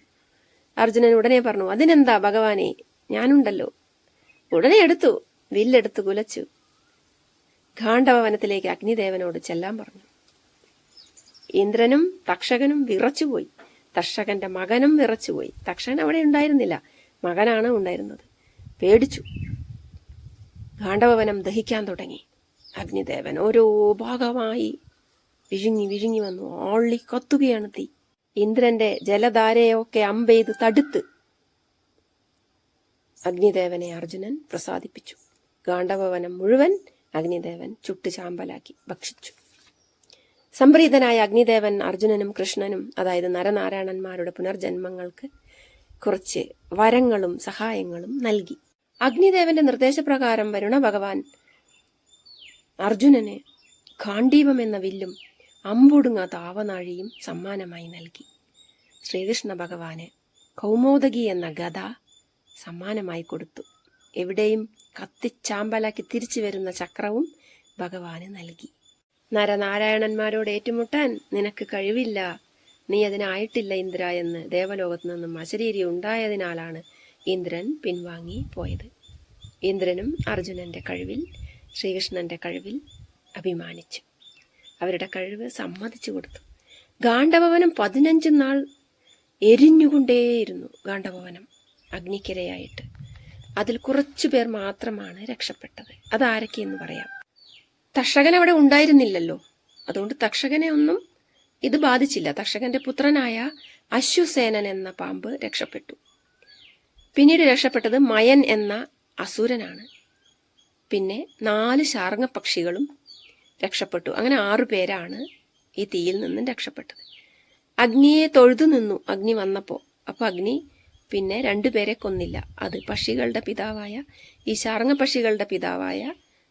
അർജുനൻ ഉടനെ പറഞ്ഞു, അതിനെന്താ ഭഗവാനെ, ഞാനുണ്ടല്ലോ. ഉടനെ എടുത്തു, വില്ലെടുത്ത് കുലച്ചു. ഗാണ്ഡവവനത്തിലേക്ക് അഗ്നിദേവനോട് ചെല്ലാൻ പറഞ്ഞു. ഇന്ദ്രനും തക്ഷകനും വിറച്ചുപോയി. തക്ഷകന്റെ മകനും വിറച്ചുപോയി. തക്ഷകൻ അവിടെ ഉണ്ടായിരുന്നില്ല, മകനാണ് ഉണ്ടായിരുന്നത്. പേടിച്ചു. ഗാണ്ഡവവനം ദഹിക്കാൻ തുടങ്ങി. അഗ്നിദേവൻ ഓരോ ഭാഗമായി വിഴുങ്ങി വന്നു. ആളി കത്തുകയാണ് തീ. ഇന്ദ്രന്റെ ജലധാരയൊക്കെ അമ്പെയ്ത് തടുത്ത് അഗ്നിദേവനെ അർജുനൻ പ്രസാദിപ്പിച്ചു. ഗാണ്ഡവവനം മുഴുവൻ അഗ്നിദേവൻ ചുട്ട് ചാമ്പലാക്കി ഭക്ഷിച്ചു. സംപ്രീതനായ അഗ്നിദേവൻ അർജുനനും കൃഷ്ണനും, അതായത് നരനാരായണന്മാരുടെ പുനർജന്മങ്ങൾക്ക് കുറച്ച് വരങ്ങളും സഹായങ്ങളും നൽകി. അഗ്നിദേവന്റെ നിർദ്ദേശപ്രകാരം വരുണ ഭഗവാൻ അർജുനന് ഗാണ്ഡീവം എന്ന വില്ലും അമ്പൊടുങ്ങാത്ത ആവനാഴിയും സമ്മാനമായി നൽകി. ശ്രീകൃഷ്ണ ഭഗവാന് കൗമോദകി എന്ന ഗദ സമ്മാനമായി കൊടുത്തു. എവിടെയും കത്തിച്ചാമ്പലാക്കി തിരിച്ചു വരുന്ന ചക്രവും ഭഗവാന് നൽകി. നരനാരായണന്മാരോട് ഏറ്റുമുട്ടാൻ നിനക്ക് കഴിവില്ല, നീ അതിനായിട്ടില്ല ഇന്ദ്ര എന്ന് ദേവലോകത്തു നിന്നും അശരീരി ഉണ്ടായതിനാലാണ് ഇന്ദ്രൻ പിൻവാങ്ങി പോയത്. ഇന്ദ്രനും അർജുനന്റെ കഴിവിൽ, ശ്രീകൃഷ്ണന്റെ കഴിവിൽ അഭിമാനിച്ചു. അവരുടെ കഴിവ് സമ്മതിച്ചു കൊടുത്തു. ഗാണ്ഡവനം 15 നാൾ എരിഞ്ഞുകൊണ്ടേയിരുന്നു. ഗാണ്ഡവനം അഗ്നിക്കിരയായിട്ട്. അതിൽ കുറച്ചു പേർ മാത്രമാണ് രക്ഷപ്പെട്ടത്. അതാരൊക്കെയെന്ന് പറയാം. തക്ഷകൻ അവിടെ ഉണ്ടായിരുന്നില്ലല്ലോ, അതുകൊണ്ട് തക്ഷകനെ ഒന്നും ഇത് ബാധിച്ചില്ല. തക്ഷകന്റെ പുത്രനായ അശ്വസേനൻ എന്ന പാമ്പ് രക്ഷപ്പെട്ടു. പിന്നീട് രക്ഷപ്പെട്ടത് മയൻ എന്ന അസുരനാണ്. പിന്നെ 4 ശാർങ്ങപക്ഷികളും രക്ഷപ്പെട്ടു. അങ്ങനെ 6 പേരാണ് ഈ തീയിൽ നിന്നും രക്ഷപ്പെട്ടത്. അഗ്നിയെ തൊഴുതു നിന്നു അഗ്നി വന്നപ്പോൾ. അപ്പോൾ അഗ്നി പിന്നെ 2 പേരെ കൊന്നില്ല. അത് പക്ഷികളുടെ പിതാവായ, ഈ ശാർങ്ങപക്ഷികളുടെ പിതാവായ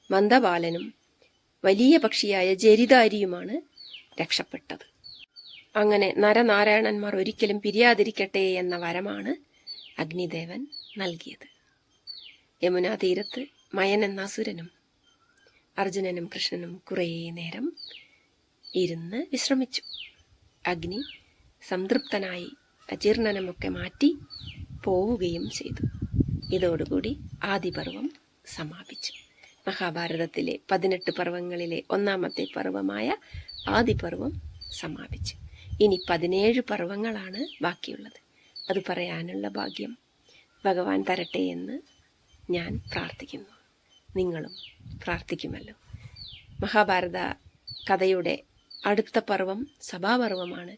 മന്ദബാലനും വലിയ പക്ഷിയായ ജരിതാരിയുമാണ് രക്ഷപ്പെട്ടത്. അങ്ങനെ നരനാരായണന്മാർ ഒരിക്കലും പിരിയാതിരിക്കട്ടെ എന്ന വരമാണ് അഗ്നിദേവൻ നൽകിയത്. യമുനാ തീരത്ത് മയൻ എന്ന അസുരനും അർജുനനും കൃഷ്ണനും കുറേ നേരം ഇരുന്ന് വിശ്രമിച്ചു. അഗ്നി സംതൃപ്തനായി അജീർണനമൊക്കെ മാറ്റി പോവുകയും ചെയ്തു. ഇതോടുകൂടി ആദിപർവം സമാപിച്ചു. മഹാഭാരതത്തിലെ 18 പർവ്വങ്ങളിലെ 1ാമത്തെ പർവ്വമായ ആദിപർവം സമാപിച്ചു. ഇനി 17 പർവ്വങ്ങളാണ് ബാക്കിയുള്ളത്. അത് പറയാനുള്ള ഭാഗ്യം ഭഗവാൻ തരട്ടെ എന്ന് ഞാൻ പ്രാർത്ഥിക്കുന്നു. നിങ്ങളും പ്രാർത്ഥിക്കുമല്ലോ. മഹാഭാരത കഥയുടെ അടുത്ത പർവം സഭാപർവമാണ്.